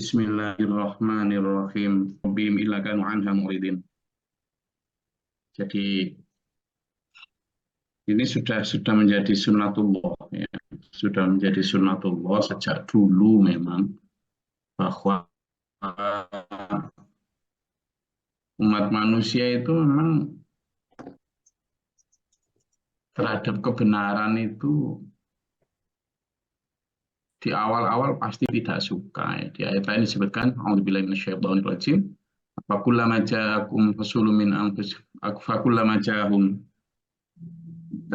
Bismillahirrahmanirrahim. Bim ilakan anha muridin. Jadi ini sudah menjadi sunnatullah ya. Sudah menjadi sunnatullah sejak dulu memang bahwa umat manusia itu memang terhadap kebenaran itu di awal-awal pasti tidak suka ya. Di ayat lain disebutkan a'udzubillahi minasyaitonirrajim. Fakullama ja'akum rasulun min anfusikum fakullama ja'ahum,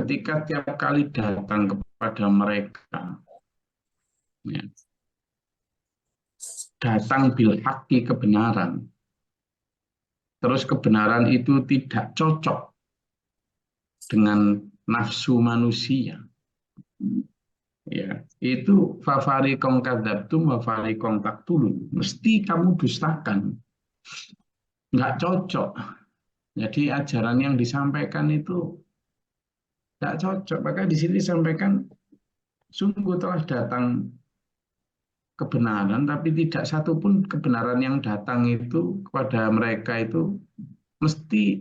ketika tiap kali datang kepada mereka ya, datang bil haqqi, kebenaran, terus kebenaran itu tidak cocok dengan nafsu manusia ya, itu fafariqon kadzabtum wa fariqon taqtulun, mesti kamu dustakan, nggak cocok. Jadi ajaran yang disampaikan itu nggak cocok. Maka di sini disampaikan sungguh telah datang kebenaran, tapi tidak satupun kebenaran yang datang itu kepada mereka itu mesti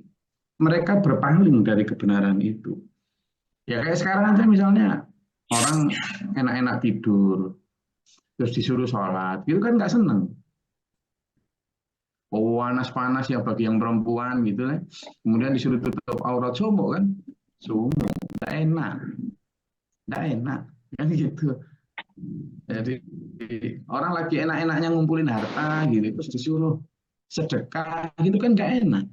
mereka berpaling dari kebenaran itu. Ya kayak sekarang aja misalnya orang enak-enak tidur, terus disuruh sholat, itu kan nggak seneng. Oh, panas-panas ya bagi yang perempuan gitu kan. Kemudian disuruh tutup aurat, sombong kan, sombong, nggak enak, kan gitu. Jadi orang lagi enak-enaknya ngumpulin harta gitu, terus disuruh sedekah gitu kan nggak enak.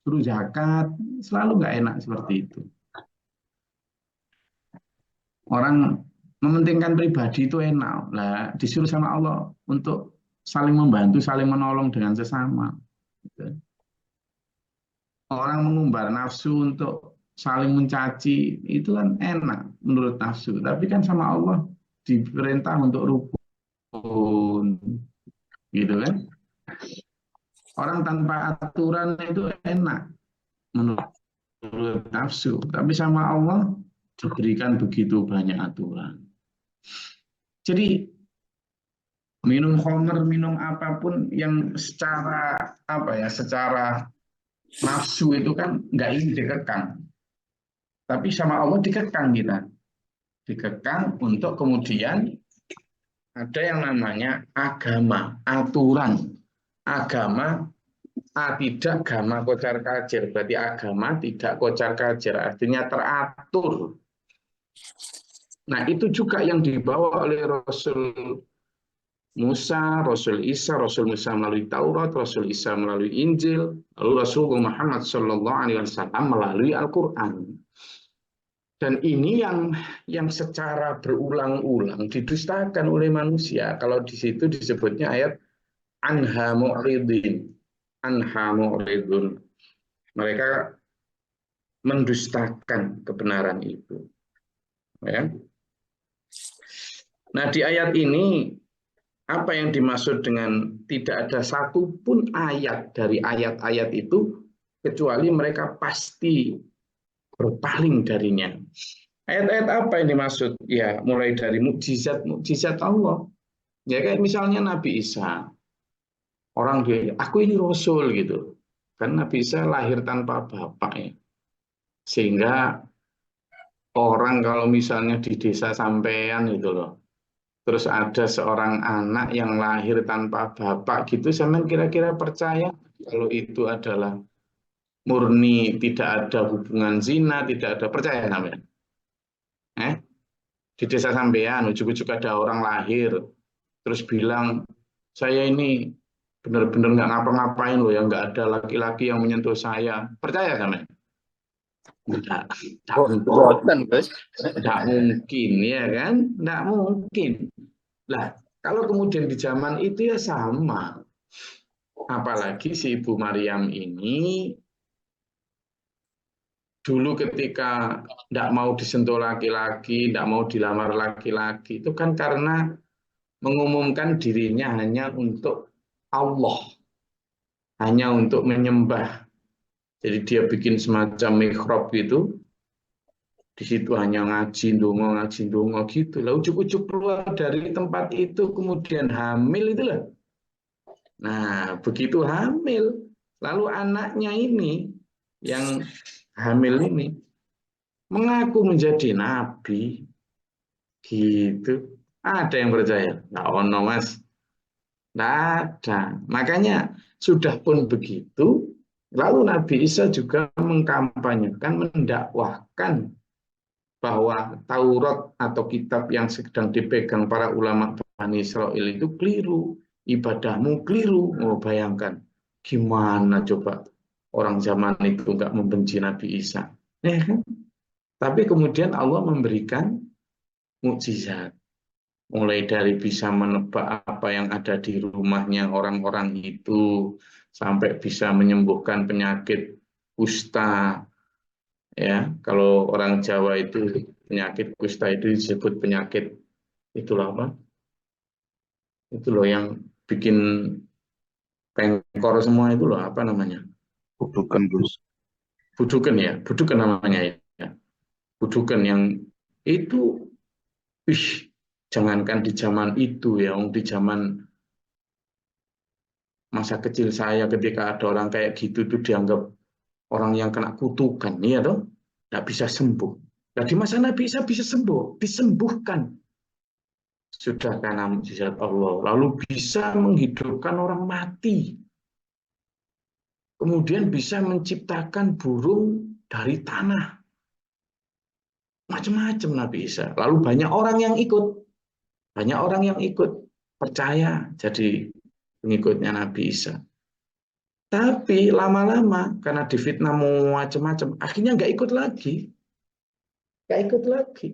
Suruh zakat, selalu nggak enak seperti itu. Orang mementingkan pribadi itu enak, lah disuruh sama Allah untuk saling membantu, saling menolong dengan sesama. Orang mengumbar nafsu untuk saling mencaci, itu kan enak menurut nafsu. Tapi kan sama Allah diperintah untuk rukun, gitu kan? Orang tanpa aturan itu enak menurut nafsu, tapi sama Allah diberikan begitu banyak aturan. Jadi minum khamr, minum apapun yang secara secara nafsu itu kan nggak ingin dikekang, tapi sama Allah dikekang kita, dikekang untuk kemudian ada yang namanya agama, aturan. Agama tidak gama kocar kacir, berarti agama tidak kocar kacir, artinya teratur. Nah itu juga yang dibawa oleh Rasul Musa, Rasul Isa, Rasul Musa melalui Taurat, Rasul Isa melalui Injil, lalu Rasulullah Muhammad SAW melalui Al-Quran. Dan ini yang secara berulang-ulang didustakan oleh manusia. Kalau di situ disebutnya ayat anha mu'ridin, anha mu'ridun. Mereka mendustakan kebenaran itu. Ya. Nah di ayat ini apa yang dimaksud dengan tidak ada satupun ayat dari ayat-ayat itu kecuali mereka pasti berpaling darinya. Ayat-ayat apa yang dimaksud? Ya mulai dari mukjizat Allah. Ya kayak misalnya Nabi Isa. Orang dia, aku ini Rasul gitu. Kan Nabi Isa lahir tanpa bapak ya. Sehingga orang kalau misalnya di desa sampean itu loh, terus ada seorang anak yang lahir tanpa bapak gitu, sampean kira-kira percaya kalau itu adalah murni tidak ada hubungan zina, tidak ada, percaya sampean? Di desa sampean, ujuk-ujuk ada orang lahir, terus bilang, saya ini benar-benar nggak ngapa-ngapain loh, yang nggak ada laki-laki yang menyentuh saya. Percaya sampean? Enggak, enggak mungkin ya kan? Enggak mungkin. Lah, kalau kemudian di zaman itu ya sama. Apalagi si Ibu Maryam ini dulu ketika enggak mau disentuh laki-laki, enggak mau dilamar laki-laki, itu kan karena mengumumkan dirinya hanya untuk Allah, hanya untuk menyembah. Jadi dia bikin semacam mihrab gitu. Di situ hanya ngaji ndonga gitu. Lalu ujuk-ujuk keluar dari tempat itu kemudian hamil itulah. Nah, begitu hamil, lalu anaknya ini yang hamil ini mengaku menjadi nabi, gitu. Ada yang percaya? Nggak ono, Mas. Nggak ada. Makanya sudah pun begitu, lalu Nabi Isa juga mengkampanyekan, mendakwahkan bahwa Taurat atau kitab yang sedang dipegang para ulama Bani Israel itu keliru, ibadahmu keliru. Oh, bayangkan, gimana coba orang zaman itu nggak membenci Nabi Isa. Kan? Tapi kemudian Allah memberikan mukjizat. Mulai dari bisa menebak apa yang ada di rumahnya orang-orang itu, sampai bisa menyembuhkan penyakit kusta. Ya, kalau orang Jawa itu penyakit kusta itu disebut penyakit itulah apa? Itu loh yang bikin pengkor semua itu loh apa namanya? Kutukan Gus. Budukan ya, budukan namanya ya. Budukan yang itu, ih, jangankan di zaman itu ya, di zaman masa kecil saya ketika ada orang kayak gitu tuh dianggap orang yang kena kutukan, iya toh, nggak bisa sembuh. Nah, di masa Nabi Isa bisa sembuh, disembuhkan. Sudah karena mukjizat Allah. Lalu bisa menghidupkan orang mati. Kemudian bisa menciptakan burung dari tanah. Macam-macam Nabi Isa. Lalu banyak orang yang ikut. Banyak orang yang ikut. Percaya jadi pengikutnya Nabi Isa. Tapi lama-lama karena difitnah macam-macam, akhirnya nggak ikut lagi. Nggak ikut lagi.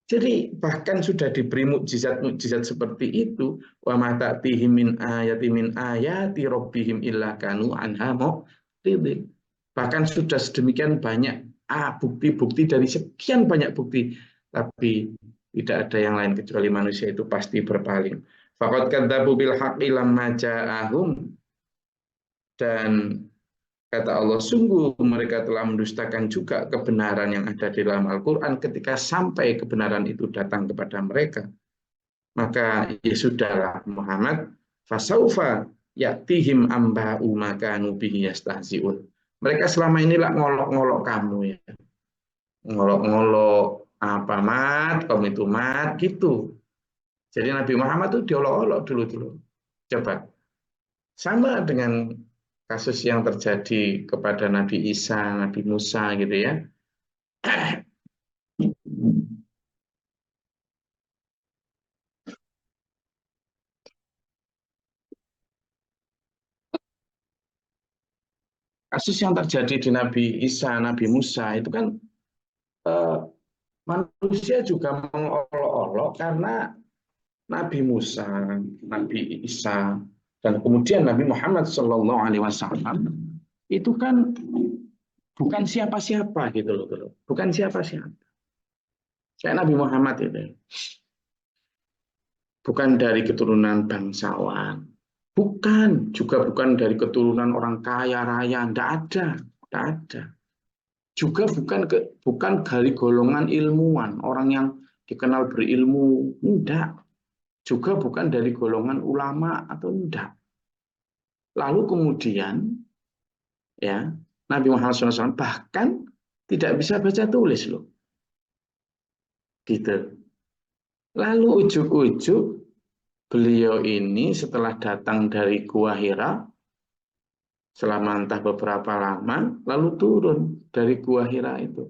Jadi bahkan sudah diberi mukjizat-mukjizat seperti itu, wa ma ta'tihim min ayati min ayati rabbihim illa kanu anha mu'ridin. Bahkan sudah sedemikian banyak bukti-bukti dari sekian banyak bukti, tapi tidak ada yang lain kecuali manusia itu pasti berpaling. Faqad kadzabu bil haqqi lamma ja'ahum, dan kata Allah, sungguh mereka telah mendustakan juga kebenaran yang ada di dalam Al-Quran ketika sampai kebenaran itu datang kepada mereka. Maka ya sudahlah Muhammad, fasaufa ya'tihim amba'u makanu bihi yastahzi'un. Mereka selama inilah ngolok-ngolok kamu ya. Ngolok-ngolok apa mat, kamu itu mat, gitu. Jadi Nabi Muhammad itu diolok-olok dulu-dulu. Coba, sama dengan kasus yang terjadi kepada Nabi Isa, Nabi Musa gitu ya. Kasus yang terjadi di Nabi Isa, Nabi Musa itu kan eh, manusia juga mengolok-olok karena Nabi Musa, Nabi Isa, dan kemudian Nabi Muhammad SAW itu kan bukan siapa-siapa gitu loh, bukan siapa-siapa. Kayak Nabi Muhammad itu, bukan dari keturunan bangsawan, bukan, juga bukan dari keturunan orang kaya raya, tidak ada, tidak ada. Juga bukan dari golongan ilmuwan, orang yang dikenal berilmu, tidak. Juga bukan dari golongan ulama atau tidak. Lalu kemudian ya Nabi Muhammad SAW bahkan tidak bisa baca tulis loh, gitu. Lalu ujuk-ujuk beliau ini setelah datang dari Gua Hira selama entah beberapa lama, lalu turun dari Gua Hira itu.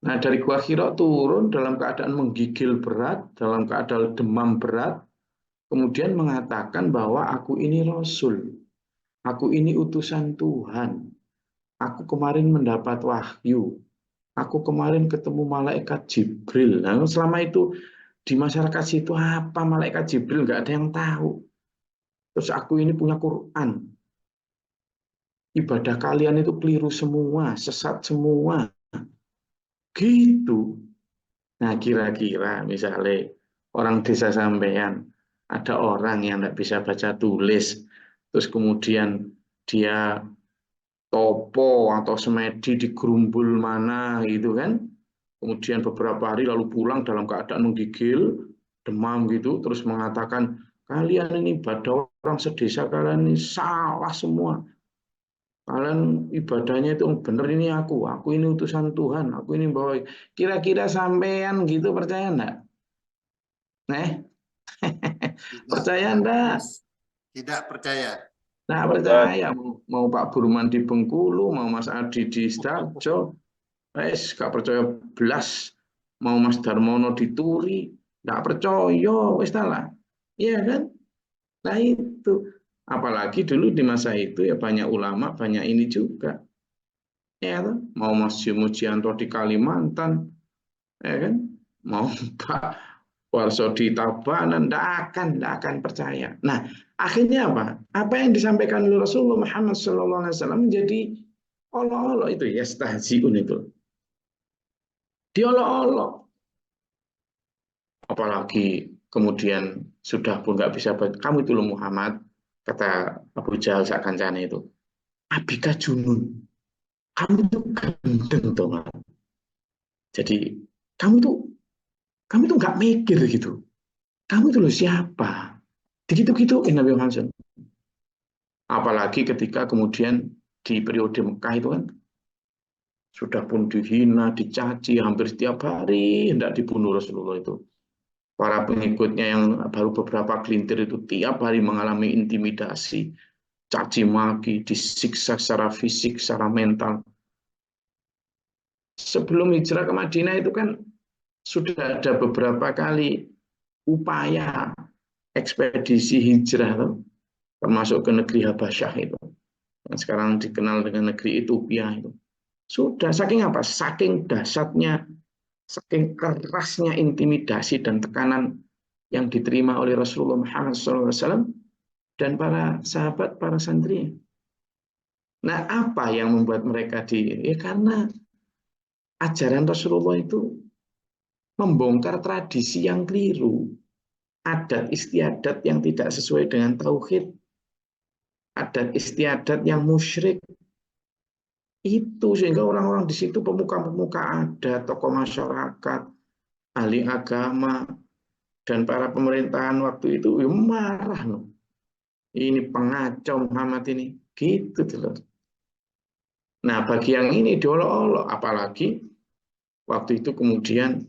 Nah, dari Gua Hira turun dalam keadaan menggigil berat, dalam keadaan demam berat, kemudian mengatakan bahwa aku ini Rasul, aku ini utusan Tuhan, aku kemarin mendapat wahyu, aku kemarin ketemu malaikat Jibril. Nah, selama itu di masyarakat situ apa malaikat Jibril nggak ada yang tahu. Terus aku ini punya Quran, ibadah kalian itu keliru semua, sesat semua, gitu. Nah, kira-kira misalnya orang desa sampean, ada orang yang tidak bisa baca tulis, terus kemudian dia topo atau semedi di gerumbul mana gitu kan, kemudian beberapa hari lalu pulang dalam keadaan menggigil, demam gitu, terus mengatakan kalian ini ibadah orang sedesa, kalian ini salah semua. Kalian ibadahnya itu benar, ini aku ini utusan Tuhan, aku ini bawa. Kira-kira sampean gitu percaya enggak? Nih, Tidak, percaya tidak, enggak? tidak percaya. Nah, percaya mau Pak Burman di Bengkulu, mau Mas Adi di Sidoarjo, gak percaya belas, mau Mas Darmono di Turi, gak percaya, wis lah. Iya kan? Nah itu. Apalagi dulu di masa itu ya banyak ulama, banyak ini juga. Ya kan? Mau Mas Mujianto di Kalimantan, ya kan? Mau Pak Warso di Tabanan, tidak akan percaya. Nah, akhirnya apa? Apa yang disampaikan oleh Rasulullah Muhammad SAW menjadi olok-olok itu, ya stahziun itu. Diolok-olok. Apalagi kemudian sudah pun nggak bisa, kamu itu loh Muhammad, kata Abu Jahal sakancane itu. Abika junun, kamu tuh gendeng tuh. Jadi kamu tuh nggak mikir gitu. Kamu tuh loh siapa? Begitu-gituin Nabi Muhammad. Apalagi ketika kemudian di periode Mekah itu kan sudah pun dihina, dicaci hampir setiap hari, hendak dibunuh Rasulullah itu. Para pengikutnya yang baru beberapa gelintir itu tiap hari mengalami intimidasi, caci maki, disiksa secara fisik, secara mental. Sebelum hijrah ke Madinah itu kan sudah ada beberapa kali upaya ekspedisi hijrah, termasuk ke negeri Habasyah itu, yang sekarang dikenal dengan negeri Ethiopia itu. Sudah saking apa? Saking dahsyatnya, saking kerasnya intimidasi dan tekanan yang diterima oleh Rasulullah Muhammad SAW dan para sahabat, para santri. Nah, apa yang membuat mereka ya karena ajaran Rasulullah itu membongkar tradisi yang keliru, adat istiadat yang tidak sesuai dengan tauhid, adat istiadat yang musyrik. Itu sehingga orang-orang di situ, pemuka-pemuka adat, tokoh masyarakat, ahli agama, dan para pemerintahan waktu itu ya marah loh. Ini pengacau Muhammad ini, gitu loh. Nah, bagi yang ini diolok-olok, apalagi waktu itu kemudian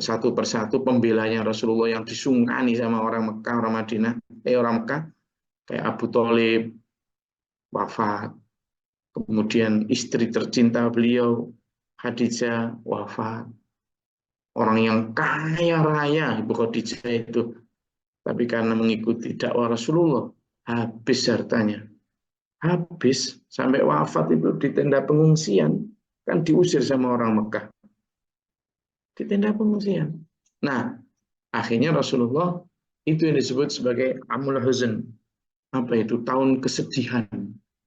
satu persatu pembelanya Rasulullah yang disungkani sama orang Mekah, orang Madinah, orang Mekah, kayak Abu Thalib wafat, kemudian istri tercinta beliau Khadijah wafat, orang yang kaya raya Ibu Khadijah itu, tapi karena mengikuti dakwah Rasulullah habis hartanya, habis sampai wafat itu di tenda pengungsian, kan diusir sama orang Mekah di tenda pengungsian. Nah, akhirnya Rasulullah itu yang disebut sebagai Amul Huzn. Apa itu? Tahun kesedihan.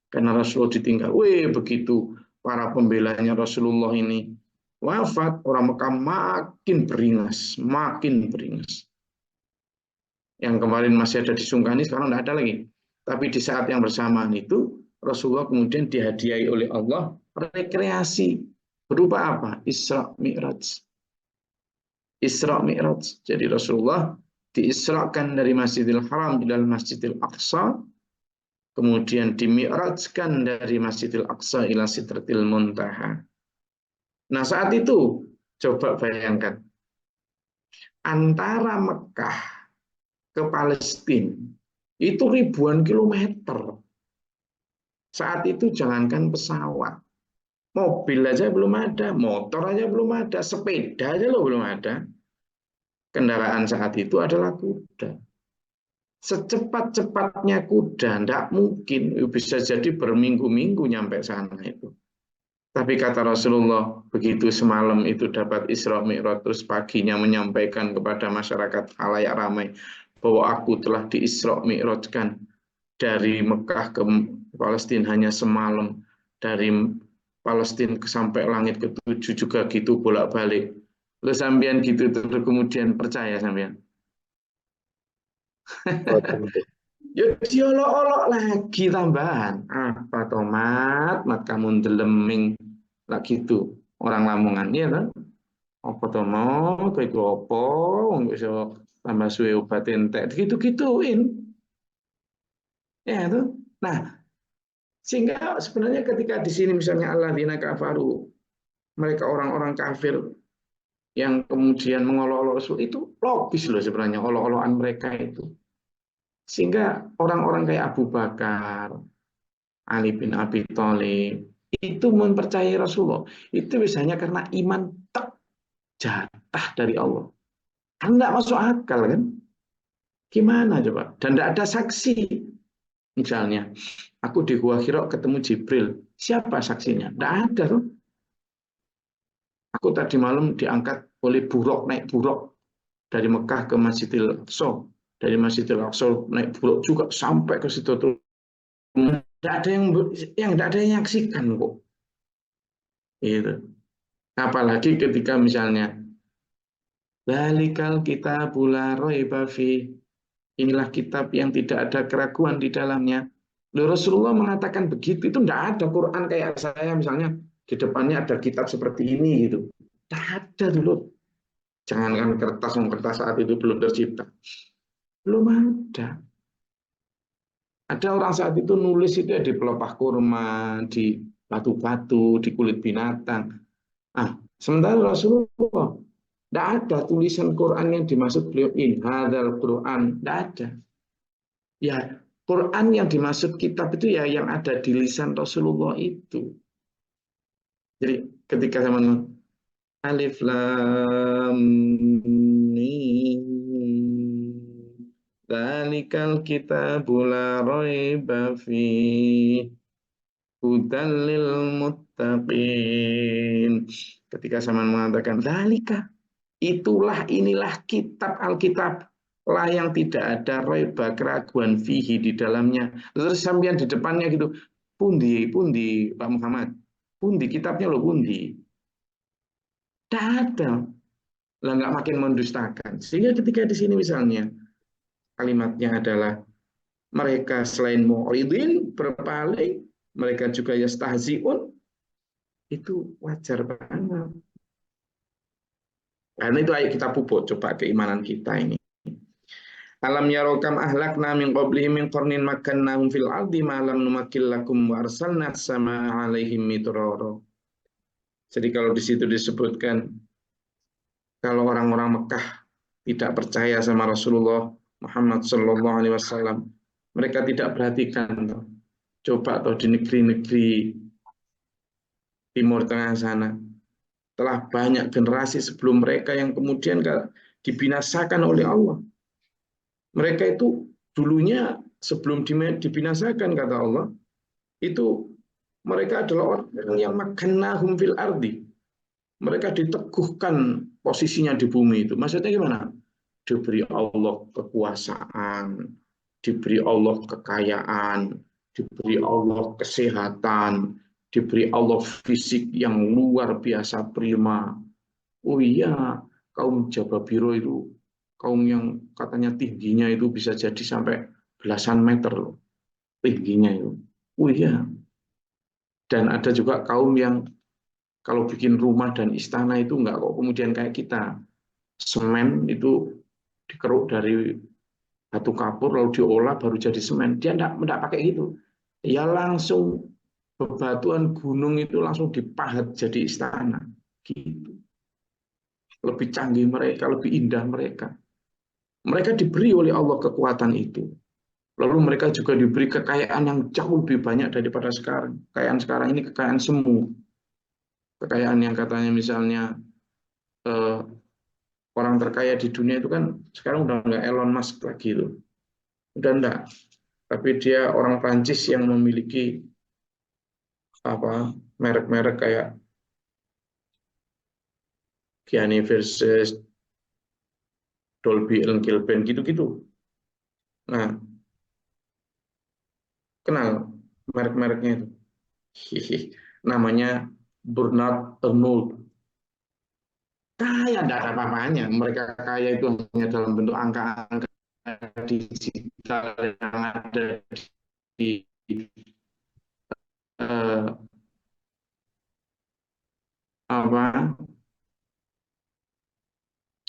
Karena Rasulullah ditinggal. Begitu para pembelanya Rasulullah ini wafat, orang Mekah makin beringas, makin beringas. Yang kemarin masih ada disungkani, sekarang tidak ada lagi. Tapi di saat yang bersamaan itu, Rasulullah kemudian dihadiahi oleh Allah rekreasi. Berupa apa? Isra Mi'raj. Isra Mi'raj. Jadi Rasulullah diisrakan dari Masjidil Haram di dalam Masjidil Aqsa, kemudian dimi'rajkan dari Masjidil Aqsa ila Sidratil Muntaha. Nah, saat itu coba bayangkan antara Mekah ke Palestina itu ribuan kilometer. Saat itu jangankan pesawat, mobil aja belum ada, motor aja belum ada, sepeda aja loh belum ada. Kendaraan saat itu adalah kuda. Secepat-cepatnya kuda, tidak mungkin, bisa jadi berminggu-minggu nyampe sana itu. Tapi kata Rasulullah, begitu semalam itu dapat Isra Mi'raj, terus paginya menyampaikan kepada masyarakat khalayak ramai bahwa aku telah di-Isra Mi'rajkan dari Mekah ke Palestina hanya semalam, dari Palestina sampai langit ketujuh juga gitu bolak-balik. Lalu sampean gitu terus kemudian percaya sampean. Oh, tentu. Ya diolok-olok lagi tambahan. Apa tomat, mat kamu deleming lagi tuh orang Lamongan ya kan? Apa tomat, kayak apa? Wong iso tambah suwe obat entek, gitu-gituin. Ya itu. Nah, sehingga sebenarnya ketika di sini misalnya alladzina kafaru, mereka orang-orang kafir yang kemudian mengolok-olok Rasul, itu logis loh sebenarnya olok-olokan mereka itu. Sehingga orang-orang kayak Abu Bakar, Ali bin Abi Thalib itu mempercayai Rasulullah. Itu biasanya karena iman tak jatah dari Allah. Kan nggak masuk akal kan? Gimana coba? Dan tidak ada saksi. Misalnya, aku di Gua Hira ketemu Jibril. Siapa saksinya? Tidak ada tuh. Aku tadi malam diangkat oleh buruk, naik buruk dari Mekah ke Masjidil Aqsa. Dari Masjidil Aqsa naik buruk juga sampai ke situ tuh. Tidak ada yang tidak ada yang menyaksikan kok. Gitu. Apalagi ketika misalnya Dalikal kitabul la raiba fi. Inilah kitab yang tidak ada keraguan di dalamnya. Loh, Rasulullah mengatakan begitu, itu tidak ada Quran kayak saya misalnya di depannya ada kitab seperti ini gitu. Tidak ada dulu. Jangankan kertas saat itu belum tercipta. Belum ada. Ada orang saat itu nulis itu ya di pelepah kurma, di batu-batu, di kulit binatang. Ah, sementara Rasulullah tidak ada tulisan Quran yang dimaksud beliau in hadzal Quran, tidak ada. Ya, Quran yang dimaksud kitab itu ya yang ada di lisan Rasulullah itu. Jadi ketika zaman Alif Lam Mim Dzalikal kitabu la raiba fi hudal lil muttaqin. Ketika zaman mengatakan dzalika, itulah inilah kitab Alkitab lah yang tidak ada raiba keraguan fihi di dalamnya. Terus sampean di depannya gitu, pundi pundi Pak Muhammad, pundi kitabnya lo pundi. Tidak ada, lah nggak makin mendustakan. Sehingga ketika di sini misalnya kalimatnya adalah mereka selain mu'ridin berpaling, mereka juga yastahziun, itu wajar banget. Karena itu ayo kita pupuk coba keimanan kita ini. Alam yarokam ahlakna min qablihim min qarnin makannahum fil ardi ma lam numakkil lakum wa arsalna sama alaihim mitrara. Jadi kalau di situ disebutkan kalau orang-orang Mekah tidak percaya sama Rasulullah Muhammad Sallallahu Alaihi Wasallam, mereka tidak perhatikan. Coba atau di negeri-negeri Timur Tengah sana, telah banyak generasi sebelum mereka yang kemudian dibinasakan oleh Allah. Mereka itu dulunya sebelum dibinasakan kata Allah, itu mereka adalah orang yang makannahum fil ardi. Mereka diteguhkan posisinya di bumi itu. Maksudnya gimana? Diberi Allah kekuasaan, diberi Allah kekayaan, diberi Allah kesehatan, diberi Allah fisik yang luar biasa prima. Oh iya, kaum Jababiro itu, kaum yang katanya tingginya itu bisa jadi sampai belasan meter loh, tingginya itu. Oh iya, dan ada juga kaum yang kalau bikin rumah dan istana itu enggak kok kemudian kayak kita. Semen itu dikeruk dari batu kapur lalu diolah baru jadi semen. Dia enggak pakai gitu. Ya langsung bebatuan gunung itu langsung dipahat jadi istana. Gitu. Lebih canggih mereka, lebih indah mereka. Mereka diberi oleh Allah kekuatan itu. Lalu mereka juga diberi kekayaan yang jauh lebih banyak daripada sekarang. Kekayaan sekarang ini kekayaan semu. Kekayaan yang katanya misalnya eh, orang terkaya di dunia itu kan sekarang udah nggak Elon Musk lagi itu. Udah enggak. Tapi dia orang Prancis yang memiliki apa merek-merek kayak Gianni Versace, Dolby Gilbert gitu-gitu. Nah, kenal merek-mereknya itu. Namanya Bernard Arnault. Kaya tidak ada apa-apanya. Mereka kaya itu hanya dalam bentuk angka-angka digital yang ada di eh, apa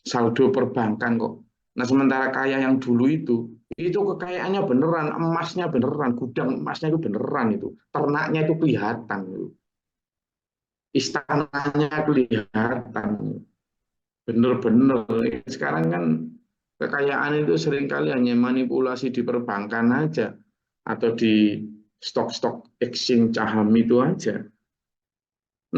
saldo perbankan kok. Nah, sementara kaya yang dulu itu kekayaannya beneran, emasnya beneran, gudang emasnya itu beneran itu. Ternaknya itu kelihatan itu. Istananya kelihatan. Bener-bener. Sekarang kan kekayaan itu seringkali hanya manipulasi di perbankan aja atau di stok-stok exchange saham itu aja.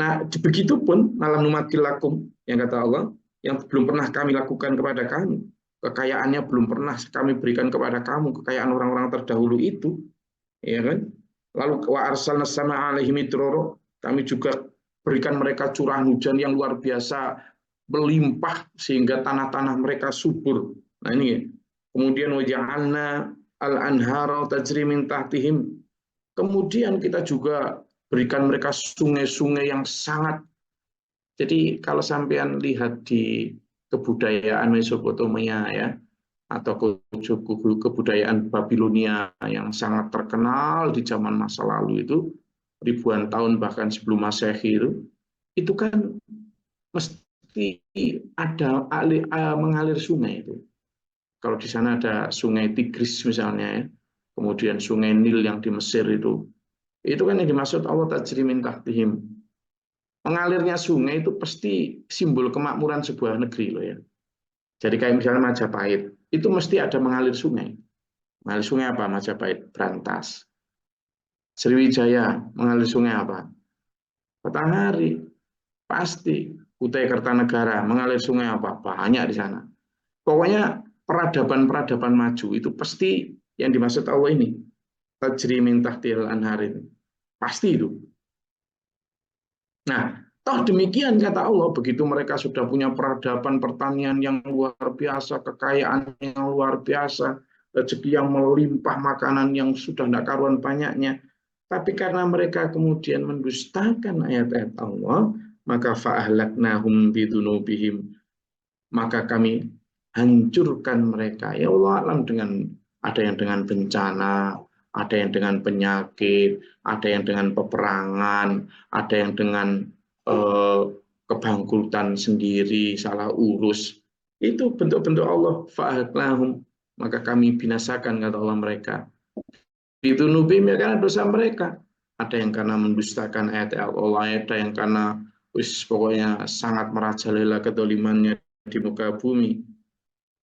Nah, begitupun malam numatil lakum yang kata Allah, yang belum pernah kami lakukan kepada kamu. Kekayaannya belum pernah kami berikan kepada kamu, kekayaan orang-orang terdahulu itu, ya kan? Lalu wa arsalna sama alaihim midrara, kami juga berikan mereka curah hujan yang luar biasa, melimpah sehingga tanah-tanah mereka subur. Nah, ini kemudian waja'alna al-anhara tajri min tahtihim. Kemudian kita juga berikan mereka sungai-sungai yang sangat. Jadi kalau sampean lihat di kebudayaan Mesopotamia ya, atau kebudayaan Babilonia yang sangat terkenal di zaman masa lalu itu, ribuan tahun bahkan sebelum Masehi itu kan mesti ada mengalir sungai itu. Kalau di sana ada sungai Tigris misalnya ya, kemudian sungai Nil yang di Mesir itu kan yang dimaksud Allah tajri min tahtihim. Mengalirnya sungai itu pasti simbol kemakmuran sebuah negeri loh ya. Jadi kayak misalnya Majapahit, itu mesti ada mengalir sungai. Mengalir sungai apa Majapahit? Brantas. Sriwijaya, mengalir sungai apa? Batanghari. Pasti. Kutai Kertanegara, mengalir sungai apa? Banyak di sana. Pokoknya peradaban-peradaban maju itu pasti yang dimaksud Allah ini. Tajri min tahtihil anhar itu. Pasti itu. Nah, toh demikian kata Allah, begitu mereka sudah punya peradaban pertanian yang luar biasa, kekayaan yang luar biasa, rezeki yang melimpah, makanan yang sudah tidak karuan banyaknya. Tapi karena mereka kemudian mendustakan ayat-ayat Allah, maka fa'ahlaknahum bidunubihim. Maka kami hancurkan mereka. Ya Allah alam dengan ada yang dengan bencana, ada yang dengan penyakit, ada yang dengan peperangan, ada yang dengan kebangkrutan sendiri, salah urus. Itu bentuk-bentuk Allah. Fa'ahlaknahum. Maka kami binasakan kata Allah mereka. Itu nubim ya karena dosa mereka. Ada yang karena mendustakan ayat Allah, ada yang karena pokoknya sangat merajalela kedolimannya di muka bumi.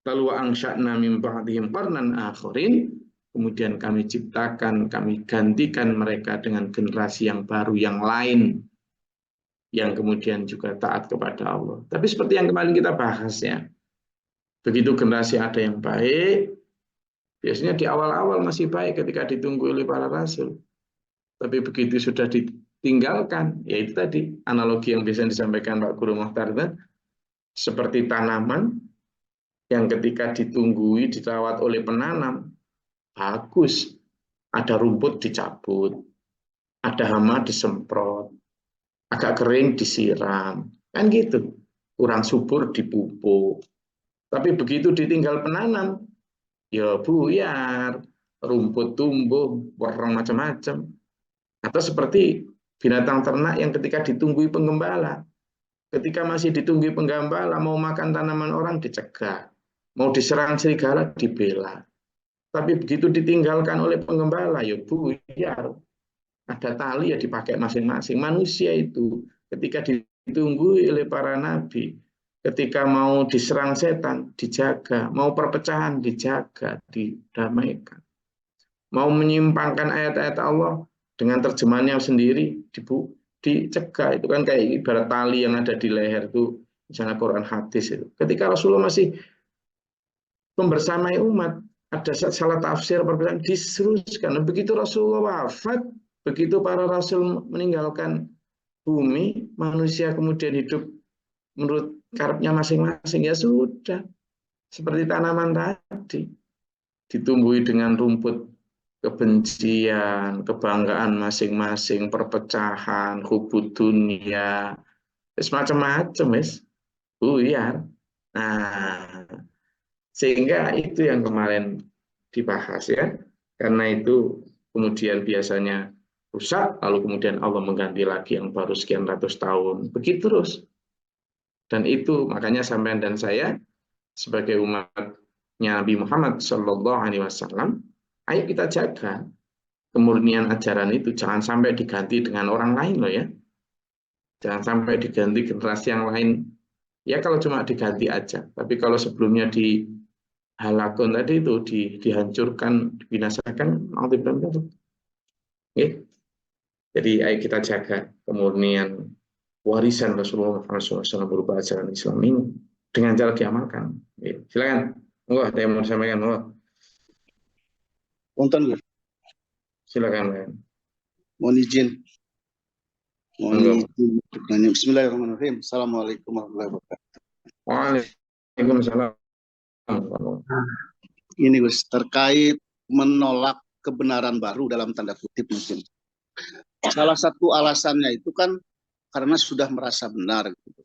Lalu angsya'na min ba'dihim qarnan akharin. Kemudian kami ciptakan, kami gantikan mereka dengan generasi yang baru yang lain, yang kemudian juga taat kepada Allah. Tapi seperti yang kemarin kita bahas ya, begitu generasi ada yang baik, biasanya di awal-awal masih baik ketika ditunggu oleh para rasul. Tapi begitu sudah ditinggalkan, ya itu tadi analogi yang biasa disampaikan Pak Guru Mokhtar, seperti tanaman yang ketika ditunggui, dirawat oleh penanam, bagus. Ada rumput dicabut, ada hama disemprot, agak kering disiram, kan gitu. Kurang subur dipupuk. Tapi begitu ditinggal penanam, ya buyar, rumput tumbuh, warna macam-macam. Atau seperti binatang ternak yang ketika ditunggui penggembala. Ketika masih ditunggui penggembala, mau makan tanaman orang dicegah. Mau diserang serigala dibela. Tapi begitu ditinggalkan oleh penggembala, ya buyar. Ada tali ya dipakai masing-masing. Manusia itu ketika ditunggui oleh para nabi, ketika mau diserang setan, dijaga. Mau perpecahan, dijaga, didamaikan. Mau menyimpangkan ayat-ayat Allah dengan terjemahannya sendiri, dicegah. Itu kan kayak ibarat tali yang ada di leher itu, misalnya Quran hadis itu. Ketika Rasulullah masih membersamai umat, ada salah tafsir perbedaan diseruskan. Begitu Rasulullah wafat, begitu para rasul meninggalkan bumi, manusia kemudian hidup menurut karepnya masing-masing, ya sudah. Seperti tanaman tadi, ditumbuhi dengan rumput kebencian, kebanggaan masing-masing, perpecahan, hubud dunia, semacam-macam, buyar. Nah, sehingga itu yang kemarin dibahas ya, karena itu kemudian biasanya rusak, lalu kemudian Allah mengganti lagi yang baru sekian ratus tahun, begitu terus. Dan itu makanya sampean dan saya sebagai umat Nabi Muhammad Shallallahu Alaihi Wasallam, ayo kita jaga kemurnian ajaran itu, jangan sampai diganti dengan orang lain loh ya, jangan sampai diganti generasi yang lain. Ya kalau cuma diganti aja, tapi kalau sebelumnya dihalakun tadi itu dihancurkan, dibinasakan, okay? Jadi ayo kita jaga kemurnian warisan Rasulullah SAW berupa ajaran Islam ini dengan cara diamalkan. Okay. Silakan, ada yang mau disampaikan? Punten, Silakan. Mohon izin. Bismillahirrahmanirrahim. Assalamualaikum warahmatullahi wabarakatuh. Waalaikumsalam. Ini Gus, terkait menolak kebenaran baru dalam tanda kutip mungkin. Salah satu alasannya itu kan karena sudah merasa benar. Gitu.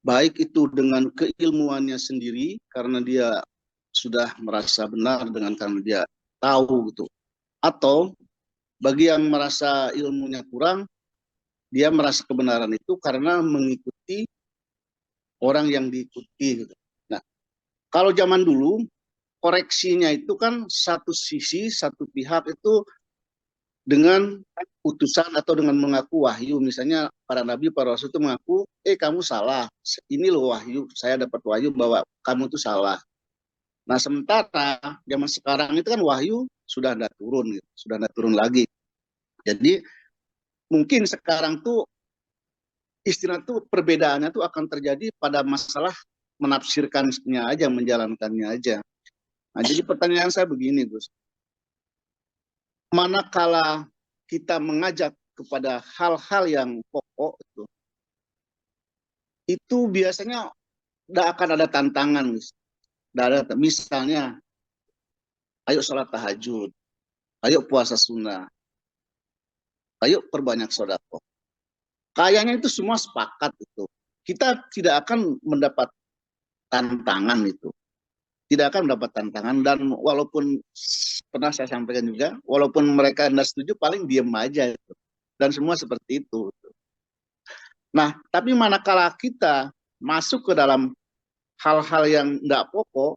Baik itu dengan keilmuannya sendiri karena dia sudah merasa benar dengan karena dia tahu gitu. Atau bagi yang merasa ilmunya kurang, dia merasa kebenaran itu karena mengikuti orang yang diikuti. Gitu. Nah, kalau zaman dulu koreksinya itu kan satu sisi, satu pihak itu dengan utusan atau dengan mengaku wahyu. Misalnya para nabi, para rasul itu mengaku, kamu salah. Ini loh wahyu, saya dapat wahyu bahwa kamu itu salah. Nah, sementara zaman sekarang itu kan wahyu sudah tidak turun, gitu. Sudah tidak turun lagi. Jadi mungkin sekarang tuh istilah tuh perbedaannya tuh akan terjadi pada masalah menafsirkannya aja, menjalankannya aja. Nah, jadi pertanyaan saya begini, Gus. Manakala kita mengajak kepada hal-hal yang pokok itu biasanya tidak akan ada tantangan, Gus. Misalnya, ayo sholat tahajud, ayo puasa sunnah, ayo perbanyak sedekah. Kayaknya itu semua sepakat itu. Kita tidak akan mendapat tantangan itu. Tidak akan mendapat tantangan dan walaupun pernah saya sampaikan juga, walaupun mereka tidak setuju paling diem aja itu. Dan semua seperti itu. Nah, tapi manakala kita masuk ke dalam hal-hal yang tidak pokok,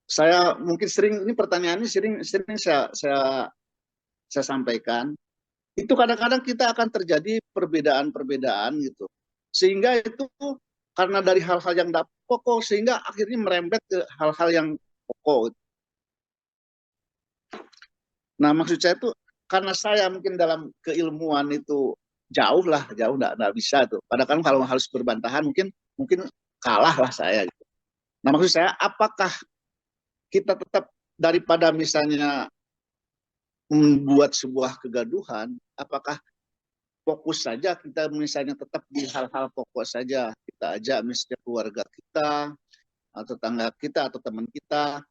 saya mungkin sering, ini pertanyaannya sering saya sampaikan, itu kadang-kadang kita akan terjadi perbedaan-perbedaan gitu. Sehingga itu karena dari hal-hal yang tidak pokok, sehingga akhirnya merembet ke hal-hal yang pokok. Nah, maksud saya itu, karena saya mungkin dalam keilmuan itu jauh tidak bisa tuh. Padahal kalau harus berbantahan mungkin kalah lah saya. Gitu. Nah, maksud saya, apakah kita tetap daripada misalnya membuat sebuah kegaduhan, apakah fokus saja kita misalnya tetap di hal-hal pokok saja, kita ajak misalnya keluarga kita atau tetangga kita atau teman kita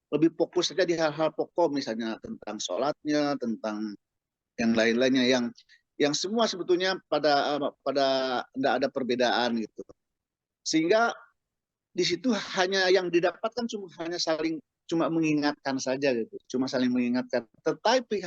lebih fokus saja di hal-hal pokok, misalnya tentang sholatnya, tentang yang lain-lainnya yang semua sebetulnya pada tidak ada perbedaan gitu, sehingga di situ hanya yang didapatkan cuma mengingatkan saja gitu, cuma saling mengingatkan. Tetapi